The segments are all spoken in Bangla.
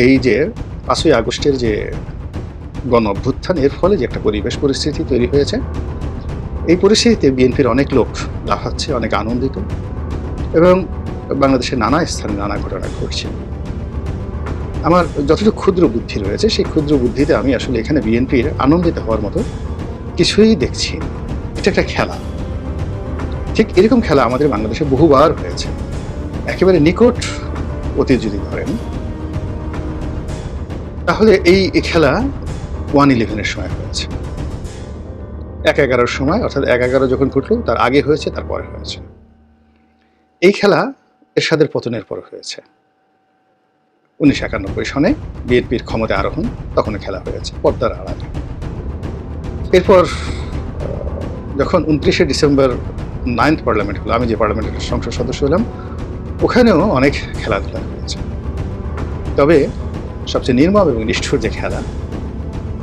এই যে ৫ই আগস্টের যে গণ অভ্যুত্থান, এর ফলে যে একটা পরিস্থিতি তৈরি হয়েছে, এই পরিস্থিতিতে বিএনপির অনেক লোক লাফাচ্ছে, অনেক আনন্দিত, এবং বাংলাদেশের নানা স্থানে নানা ঘটনা ঘটছে। আমার যতটুকু ক্ষুদ্র বুদ্ধি রয়েছে, সেই ক্ষুদ্র বুদ্ধিতে আমি আসলে এখানে বিএনপির আনন্দিত হওয়ার মতো কিছুই দেখছি না। এটা একটা খেলা। ঠিক এরকম খেলা আমাদের বাংলাদেশে বহুবার হয়েছে। একেবারে নিকট অতীত যদি ধরেন, তাহলে এই খেলা 1/11-এর সময় হয়েছে, ১/১১-র সময়, অর্থাৎ ১/১১ যখন ঘটল তার আগে হয়েছে, তারপরে হয়েছে। এই খেলা এরশাদের পতনের পর হয়েছে। ১৯৯১ সনে বিএনপির ক্ষমতায় আরোহণ, তখন খেলা হয়েছে পর্দার আড়ালে। এরপর যখন ২৯শে ডিসেম্বর 9th পার্লামেন্ট হলো, আমি যে পার্লামেন্টের সংসদ সদস্য হলাম, ওখানেও অনেক খেলাধুলা হয়েছে। তবে সবচেয়ে নির্মম এবং নিষ্ঠুর যে খেলা,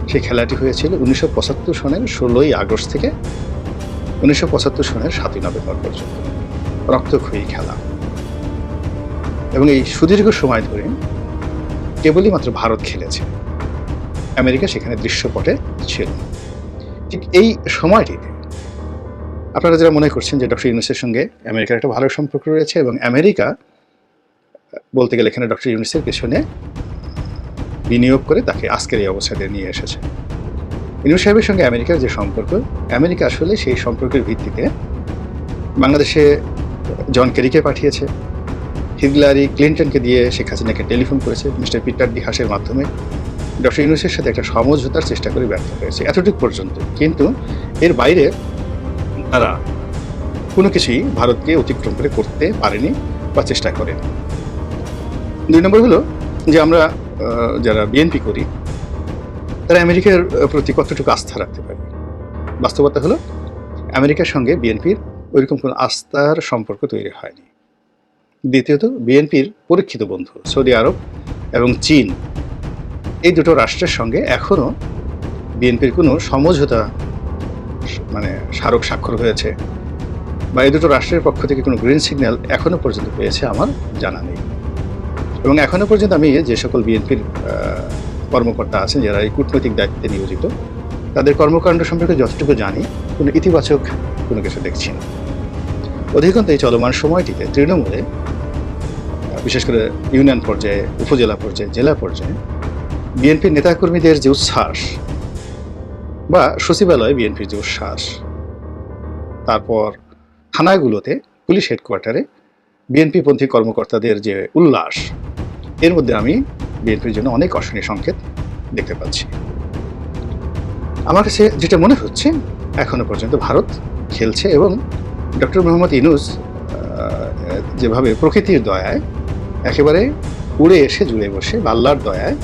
সেই খেলাটি হয়েছিল ১৯৭৫ সনের ১৬ই আগস্ট থেকে ১৯৭৫ সনের ৭ই নভেম্বর পর্যন্ত। রক্তক্ষয়ী খেলা। এবং এই সুদীর্ঘ সময় ধরে কেবলই মাত্র ভারত খেলেছে, আমেরিকা সেখানে দৃশ্যপটে ছিল। ঠিক এই সময়টিতে আপনারা যারা মনে করছেন যে ডক্টর ইউনূসের সঙ্গে আমেরিকার একটা ভালো সম্পর্ক রয়েছে, এবং আমেরিকা বলতে গেলে এখানে ডক্টর ইউনূসের পেছনে বিনিয়োগ করে তাকে আজকের এই অবস্থাতে নিয়ে এসেছে। ইউনূস সাহেবের সঙ্গে আমেরিকার যে সম্পর্ক, আমেরিকা আসলে সেই সম্পর্কের ভিত্তিতে বাংলাদেশে জন কেরিকে পাঠিয়েছে, হিলারি ক্লিন্টনকে দিয়ে শেখ হাসিনাকে টেলিফোন করেছে, মিস্টার পিটার ডি হাসের মাধ্যমে ডক্টর ইউনূসের সাথে একটা সমঝোতার চেষ্টা করে ব্যর্থ হয়েছে, এতটুকু পর্যন্ত। কিন্তু এর বাইরে তারা কোনো কিছুই ভারতকে অতিক্রম করে করতে পারেনি বা চেষ্টা করেনি। ২ নম্বর হলো যে আমরা যারা বিএনপি করি, তারা আমেরিকার প্রতি কতটুকু আস্থা রাখতে পারি। বাস্তবতা হলো আমেরিকার সঙ্গে বিএনপির ওইরকম কোনো আস্থার সম্পর্ক তৈরি হয়নি। দ্বিতীয়ত, বিএনপির পরীক্ষিত বন্ধু সৌদি আরব এবং চীন, এই দুটো রাষ্ট্রের সঙ্গে এখনও বিএনপির কোনো সমঝোতা স্মারক স্বাক্ষর হয়েছে বা এই দুটো রাষ্ট্রের পক্ষ থেকে কোনো গ্রিন সিগন্যাল এখনও পর্যন্ত পেয়েছে আমার জানা নেই। এবং এখনও পর্যন্ত আমি যে সকল বিএনপির কর্মকর্তা আছেন যারা এই কূটনৈতিক দায়িত্বে নিয়োজিত, তাদের কর্মকাণ্ড সম্পর্কে যতটুকু জানি, কোনো ইতিবাচক কোনো কিছু দেখছি না। অধিকাংশ এই চলমান সময়টিতে তৃণমূলে, বিশেষ করে ইউনিয়ন পর্যায়ে, উপজেলা পর্যায়ে, জেলা পর্যায়ে বিএনপির নেতাকর্মীদের যে উচ্ছ্বাস, বা সচিবালয়ে বিএনপির যে উচ্ছ্বাস, তারপর থানাগুলোতে, পুলিশ হেডকোয়ার্টারে বিএনপিপন্থী কর্মকর্তাদের যে উল্লাস, এর মধ্যে আমি বিএনপির জন্য অনেক অশনি সংকেত দেখতে পাচ্ছি। আমার কাছে যেটা মনে হচ্ছে, এখনো পর্যন্ত ভারত খেলছে, এবং ডক্টর মোহাম্মদ ইউনূস যেভাবে প্রকৃতির দয়ায় একেবারে উড়ে এসে জুড়ে বসে, আল্লাহর দয়ায়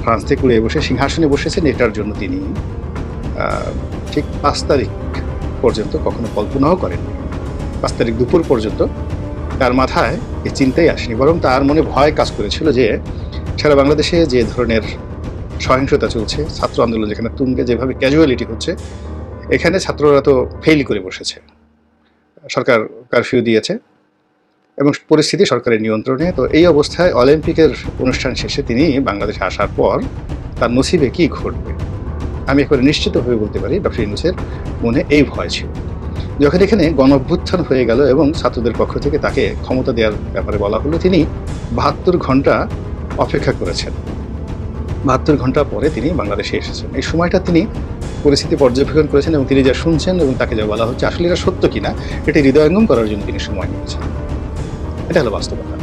ফ্রান্স থেকে উড়ে বসে সিংহাসনে বসেছেন, এটার জন্য তিনি ঠিক ৫ তারিখ পর্যন্ত কখনো কল্পনাও করেননি। ৫ তারিখ দুপুর পর্যন্ত তার মাথায় এই চিন্তাই আসেনি, বরং তার মনে ভয় কাজ করেছিল যে সারা বাংলাদেশে যে ধরনের সহিংসতা চলছে, ছাত্র আন্দোলন যেখানে তুঙ্গে, যেভাবে ক্যাজুয়ালিটি হচ্ছে, এখানে ছাত্ররা তো ফেল করে বসেছে। সরকার কারফিউ দিয়েছে এবং পরিস্থিতি সরকারের নিয়ন্ত্রণে। তো এই অবস্থায় অলিম্পিকের অনুষ্ঠান শেষে তিনি বাংলাদেশে আসার পর তার নসিবে কী ঘটবে, আমি একেবারে নিশ্চিতভাবে বলতে পারি ডক্টর ইউনূসের মনে এই ভয় ছিল। যখন এখানে গণ অভ্যুত্থান হয়ে গেল এবং ছাত্রদের পক্ষ থেকে তাকে ক্ষমতা দেওয়ার ব্যাপারে বলা হলো, তিনি ৭২ ঘন্টা অপেক্ষা করেছেন। ৭২ ঘন্টা পরে তিনি বাংলাদেশে এসেছেন। এই সময়টা তিনি পরিস্থিতি পর্যবেক্ষণ করেছেন, এবং তিনি যা শুনছেন এবং তাকে যা বলা হচ্ছে আসলে এটা সত্য কিনা, এটি হৃদয়ঙ্গম করার জন্য তিনি সময় নিয়েছেন। এটা হলো বাস্তবতা।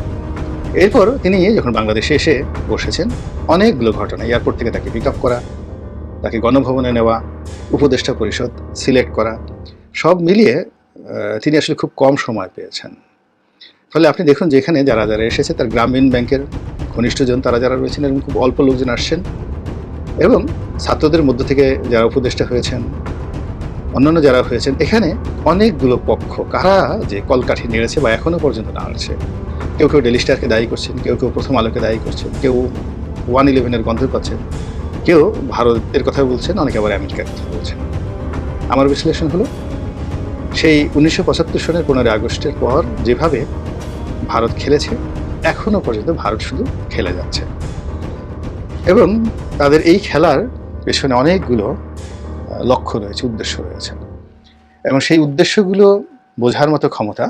এরপর তিনি যখন বাংলাদেশে এসে বসেছেন, অনেকগুলো ঘটনা, এয়ারপোর্ট থেকে তাকে পিক আপ করা, তাকে গণভবনে নেওয়া, উপদেষ্টা পরিষদ সিলেক্ট করা, সব মিলিয়ে তিনি আসলে খুব কম সময় পেয়েছেন। ফলে আপনি দেখুন যে এখানে যারা যারা এসেছে, তার গ্রামীণ ব্যাংকের ঘনিষ্ঠজন তারা যারা রয়েছেন, এবং খুব অল্প লোকজন আসছেন, এবং ছাত্রদের মধ্য থেকে যারা উপদেষ্টা হয়েছেন, অন্যান্য যারা হয়েছেন, এখানে অনেকগুলো পক্ষ কারা যে কলকাঠি নেড়েছে বা এখনও পর্যন্ত নাড়ছে। কেউ কেউ ডেইলি স্টারকে দায়ী করছেন, কেউ কেউ প্রথম আলোকে দায়ী করছেন, কেউ 1/11-এর গন্ধ পাচ্ছেন, কেউ ভারতের কথা বলছেন, অনেকে আবার আমেরিকার কথা বলছেন। আমার বিশ্লেষণ হলো, সেই ১৯৭৫ সনের ১৫ই আগস্টের পর যেভাবে ভারত খেলেছে, এখনও পর্যন্ত ভারত শুধু খেলে যাচ্ছে। এবং তাদের এই খেলার পেছনে অনেকগুলো লক্ষ্য রয়েছে, উদ্দেশ্য রয়েছে, এবং সেই উদ্দেশ্যগুলো বোঝার মতো ক্ষমতা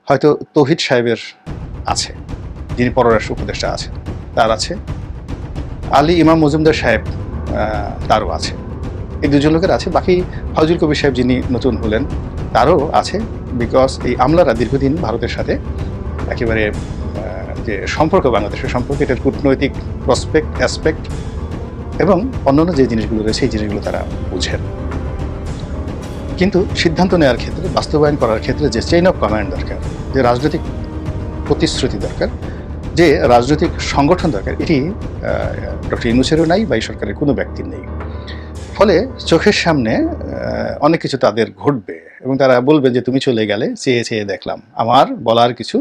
হয়তো তৌহিদ সাহেবের আছে, যিনি পররাষ্ট্র উপদেষ্টা আছেন, তার আছে। আলী ইমাম মজুমদার সাহেব তারও আছে, এই দুজন লোকের আছে। বাকি ফজল কবির সাহেব যিনি নতুন হলেন তারও আছে, বিকজ এই আমলারা দীর্ঘদিন ভারতের সাথে একেবারে যে সম্পর্ক, বাংলাদেশের সম্পর্ক, এটার কূটনৈতিক প্রসপেক্ট অ্যাসপেক্ট এবং অন্যান্য যে জিনিসগুলো রয়েছে সেই জিনিসগুলো তারা বুঝেন। কিন্তু সিদ্ধান্ত নেওয়ার ক্ষেত্রে, বাস্তবায়ন করার ক্ষেত্রে যে চেইন অফ কমান্ড দরকার, যে রাজনৈতিক প্রতিশ্রুতি দরকার, যে রাজনৈতিক সংগঠন দরকার, এটি ডক্টর ইউনূসেরও নাই বা এই সরকারের কোনো ব্যক্তির নেই। ফলে চোখের সামনে অনেক কিছু তাদের ঘটবে এবং তারা বলবে যে তুমি চলে গেলে, চেয়ে চেয়ে দেখলাম, আমার বলার কিছু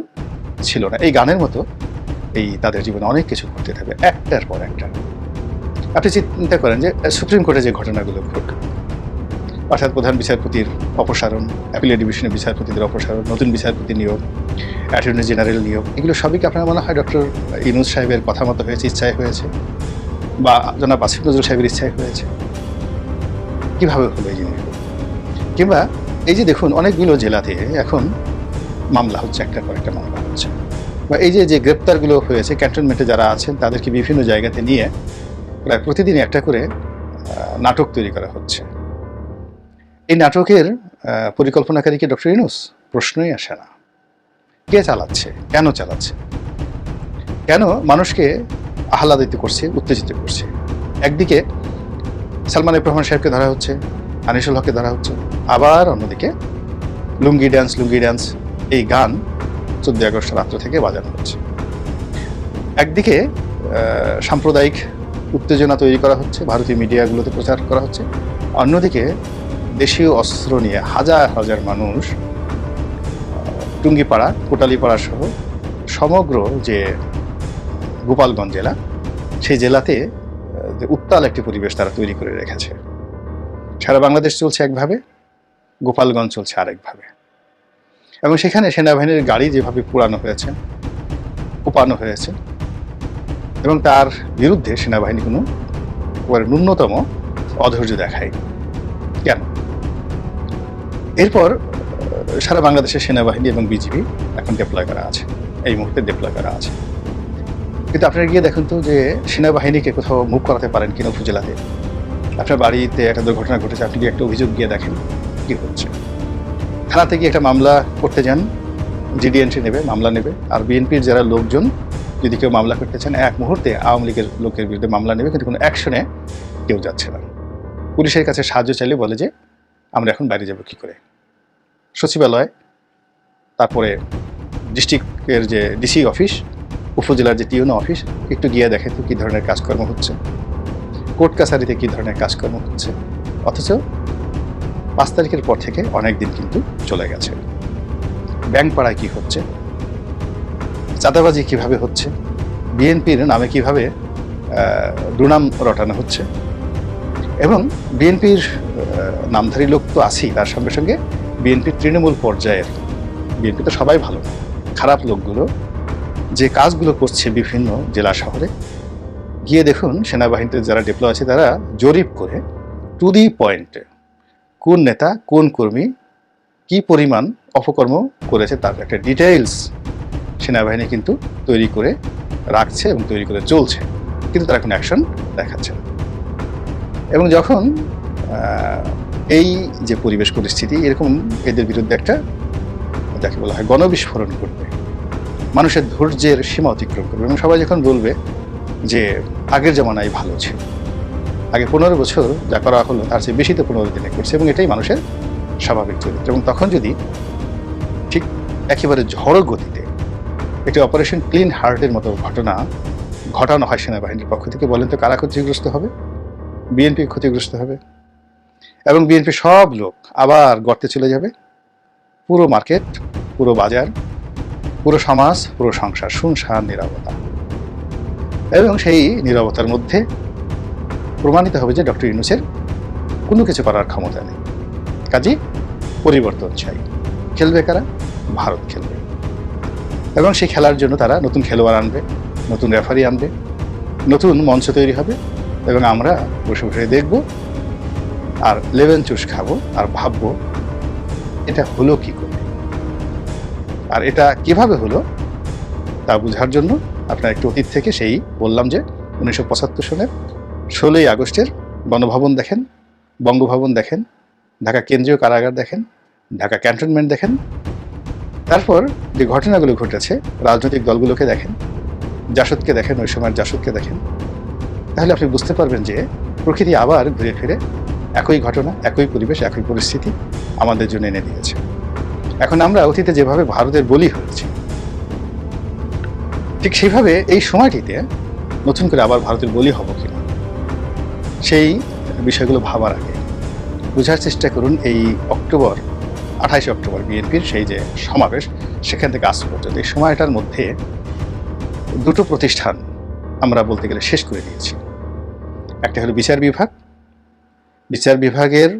ছিল না। এই গানের মতো এই তাদের জীবনে অনেক কিছু ঘটতে থাকবে, একটার পর একটা। আপনি চিন্তা করেন যে সুপ্রিম কোর্টে যে ঘটনাগুলো ঘটল, অর্থাৎ প্রধান বিচারপতির অপসারণ, অ্যাপিলেট ডিভিশনের বিচারপতিদের অপসারণ, নতুন বিচারপতি নিয়োগ, অ্যাটর্নি জেনারেল নিয়োগ, এগুলো সবই কি আপনার মনে হয় ডক্টর ইউনূস সাহেবের কথা মতো হয়েছে, ইচ্ছায় হয়েছে, বা জনাব আসিফ নজরুল সাহেবের ইচ্ছায় হয়েছে? কীভাবে হলো এই জিনিসগুলো? কিংবা এই যে দেখুন, অনেকগুলো জেলাতে এখন মামলা হচ্ছে, একটার পর একটা মামলা হচ্ছে, বা এই যে গ্রেপ্তারগুলো হয়েছে, ক্যান্টনমেন্টে যারা আছেন তাদেরকে বিভিন্ন জায়গাতে নিয়ে প্রায় প্রতিদিনই একটা করে নাটক তৈরি করা হচ্ছে। এই নাটকের পরিকল্পনাকারী কি ডক্টর ইউনূস? প্রশ্নই আসে না। কে চালাচ্ছে? কেন চালাচ্ছে? কেন মানুষকে আহ্লাদিত করছে, উত্তেজিত করছে? একদিকে সালমান এফ রহমান সাহেবকে ধরা হচ্ছে, আনিসুল হককে ধরা হচ্ছে, আবার অন্যদিকে লুঙ্গি ড্যান্স এই গান 14 আগস্ট রাত্র থেকে বাজানো হচ্ছে। একদিকে সাম্প্রদায়িক উত্তেজনা তৈরি করা হচ্ছে, ভারতীয় মিডিয়াগুলোতে প্রচার করা হচ্ছে, অন্যদিকে দেশীয় অস্ত্র নিয়ে হাজার হাজার মানুষ টুঙ্গিপাড়া, কোটালীপাড়া সহ সমগ্র যে গোপালগঞ্জ জেলা, সেই জেলাতে উত্তাল একটি পরিবেশ তারা তৈরি করে রেখেছে। সারা বাংলাদেশ চলছে একভাবে, গোপালগঞ্জ চলছে আরেকভাবে। এবং সেখানে সেনাবাহিনীর গাড়ি যেভাবে পোড়ানো হয়েছে, কোপানো হয়েছে, এবং তার বিরুদ্ধে সেনাবাহিনী কোনো ন্যূনতম অধৈর্য দেখায়নি। কেন? এরপর সারা বাংলাদেশের সেনাবাহিনী এবং বিজিবি এখন ডিপ্লয় করা আছে, এই মুহূর্তে ডিপ্লয় করা আছে। কিন্তু আপনারা গিয়ে দেখুন তো যে সেনাবাহিনীকে কোথাও মুভ করাতে পারেন কিনা উপজেলাতে। আপনার বাড়িতে একটা দুর্ঘটনা ঘটেছে, আপনি গিয়ে একটা অভিযোগ গিয়ে দেখেন কী হচ্ছে। থানাতে গিয়ে একটা মামলা করতে যান, জিডি এন্ট্রি নেবে, মামলা নেবে, আর বিএনপির যারা লোকজন যদি কেউ মামলা করতে চান, এক মুহূর্তে আওয়ামী লীগের লোকের বিরুদ্ধে মামলা নেবে, কিন্তু কোনো অ্যাকশনে কেউ যাচ্ছে না। পুলিশের কাছে সাহায্য চাইলে বলে যে আমরা এখন বাইরে যাব কী করে। সচিবালয়, তারপরে ডিস্ট্রিক্টের যে ডিসি অফিস, উপজেলার যে টিউনো অফিস, একটু গিয়ে দেখে তো কী ধরনের কাজকর্ম হচ্ছে, কোর্ট কাছারিতে কী ধরনের কাজকর্ম হচ্ছে। অথচ 5 তারিখের পর থেকে অনেক দিন কিন্তু চলে গেছে। ব্যাংকপাড়ায় কী হচ্ছে, চাঁদাবাজি কীভাবে হচ্ছে, বিএনপির নামে কীভাবে দুর্নাম রটানো হচ্ছে, এবং বিএনপির নামধারী লোক তো আছেই, তার সঙ্গে সঙ্গে বিএনপির তৃণমূল পর্যায়ের, বিএনপি তো সবাই ভালো, খারাপ লোকগুলো যে কাজগুলো করছে বিভিন্ন জেলা শহরে, গিয়ে দেখুন সেনাবাহিনীতে যারা ডিপ্লয় আছে তারা জরিপ করে টু দি পয়েন্টে কোন নেতা, কোন কর্মী কি পরিমাণ অপকর্ম করেছে তার একটা ডিটেইলস সেনাবাহিনী কিন্তু তৈরি করে রাখছে এবং তৈরি করে চলছে, কিন্তু তারা কোনো অ্যাকশন দেখাচ্ছে না। এবং যখন এই যে পরিবেশ পরিস্থিতি, এরকম এদের বিরুদ্ধে একটা যাকে বলা হয় গণবিস্ফোরণ করবে, মানুষের ধৈর্যের সীমা অতিক্রম করবে, এবং সবাই যখন বলবে যে আগের জামানায় ভালো ছিল, আগে 15 বছর যা করা হলো তার চেয়ে বেশি তো 15 দিনে করছে, এবং এটাই মানুষের স্বাভাবিক চরিত্র। এবং তখন যদি ঠিক একেবারে ঝড়ো গতিতে একটি অপারেশন ক্লিন হার্টের মতো ঘটনা ঘটানো হয় সেনাবাহিনীর পক্ষ থেকে, বলেন তো কারা ক্ষতিগ্রস্ত হবে? বিএনপি ক্ষতিগ্রস্ত হবে, এবং বিএনপি সব লোক আবার গর্তে চলে যাবে। পুরো মার্কেট, পুরো বাজার, পুরো সমাজ, পুরো সংসার শুনশান নীরবতা, এবং সেই নীরবতার মধ্যে প্রমাণিত হবে যে ডক্টর ইউনূসের কোনো কিছু করার ক্ষমতা নেই। কাজেই পরিবর্তন চাই। খেলবে কারা? ভারত খেলবে, এবং সেই খেলার জন্য তারা নতুন খেলোয়াড় আনবে, নতুন রেফারি আনবে, নতুন মঞ্চ তৈরি হবে এবং আমরা বসে বসে দেখব আর লেমন জুস খাবো আর ভাববো এটা হলো কি করে, আর এটা কিভাবে হলো তা বোঝার জন্য আপনার একটু অতীত থেকে সেই বললাম যে 1975 সনের 16ই আগস্টের গণভবন দেখেন, বঙ্গভবন দেখেন, ঢাকা কেন্দ্রীয় কারাগার দেখেন, ঢাকা ক্যান্টনমেন্ট দেখেন, তারপর যে ঘটনাগুলো ঘটেছে রাজনৈতিক দলগুলোকে দেখেন, জাসদকে দেখেন, ওই সময়ের জাসদকে দেখেন, তাহলে আপনি বুঝতে পারবেন যে প্রকৃতি আবার ঘুরে ফিরে একই ঘটনা, একই পরিবেশ, একই পরিস্থিতি আমাদের জন্য এনে দিয়েছে। এখন আমরা অতীতে যেভাবে ভারতের বলি হয়েছি, ঠিক সেইভাবে এই সময়টিতে নতুন করে আবার ভারতের বলি হব কিনা, সেই বিষয়গুলো ভাবার আগে বোঝার চেষ্টা করুন এই অক্টোবর 28 অক্টোবর বিএনপির সেই যে সমাবেশ, সেখান থেকে আজ পর্যন্ত এই সময়টার মধ্যে দুটো প্রতিষ্ঠান আমরা বলতে গেলে শেষ করে দিয়েছি। একটা হলো বিচার বিভাগ, বিচার বিভাগের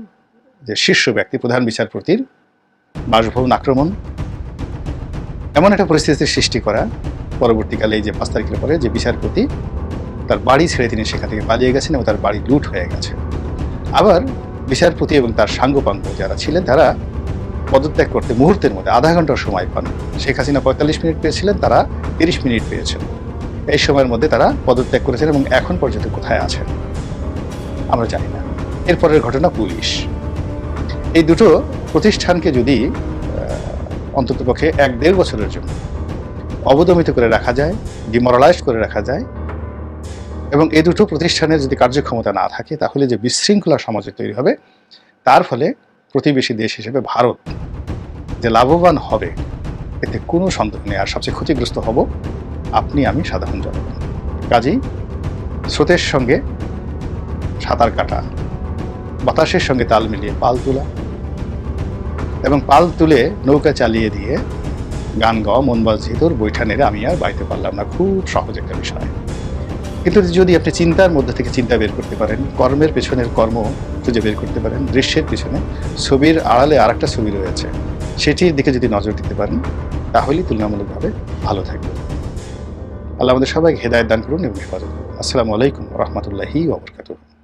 যে শীর্ষ ব্যক্তি প্রধান বিচারপতির বাসভবন আক্রমণ, এমন একটা পরিস্থিতির সৃষ্টি করা, পরবর্তীকালে এই যে 5 তারিখের পরে যে বিচারপতি তার বাড়ি ছেড়ে তিনি সেখান থেকে পালিয়ে গেছেন এবং তার বাড়ি লুট হয়ে গেছে। আবার বিচারপতি এবং তার সাঙ্গপাঙ্গ যারা ছিলেন তারা পদত্যাগ করতে মুহূর্তের মধ্যে আধা ঘন্টার সময় পান। শেখ হাসিনা 45 মিনিট পেয়েছিলেন, তারা 30 মিনিট পেয়েছেন। এই সময়ের মধ্যে তারা পদত্যাগ করেছেন এবং এখন পর্যন্ত কোথায় আছেন আমরা জানি না। এরপরের ঘটনা পুলিশ। এই দুটো প্রতিষ্ঠানকে যদি অন্ততপক্ষে 1-1.5 বছরের জন্য অবদমিত করে রাখা যায়, ডিমোরালাইজ করে রাখা যায়, এবং এই দুটো প্রতিষ্ঠানের যদি কার্যক্ষমতা না থাকে, তাহলে যে বিশৃঙ্খলা সমাজে তৈরি হবে, তার ফলে প্রতিবেশী দেশ হিসেবে ভারত যে লাভবান হবে এতে কোনো সন্দেহ নেই। আর সবচেয়ে ক্ষতিগ্রস্ত হব আপনি, আমি, সাধারণ জনগণ। কাজেই স্রোতের সঙ্গে সাঁতার কাটা, বাতাসের সঙ্গে তাল মিলিয়ে পাল তোলা এবং পাল তুলে নৌকা চালিয়ে দিয়ে গান গাওয়া, মন বাজিতর বৈঠা নেড়ে আমি আর বাইতে পারলাম না, খুব সহজ একটা বিষয়। কিন্তু যদি আপনি চিন্তার মধ্যে থেকে চিন্তা বের করতে পারেন, কর্মের পেছনের কর্ম খুঁজে বের করতে পারেন, দৃশ্যের পিছনে ছবির আড়ালে আর একটা ছবি রয়েছে, সেটির দিকে যদি নজর দিতে পারেন, তাহলেই তুলনামূলকভাবে ভালো থাকবে। আল্লাহ আমাদের সবাইকে হেদায়েত দান করুন এবং হেফাজত করুন। আসসালামু আলাইকুম ওয়া রাহমাতুল্লাহি ওয়া বারাকাতুহু।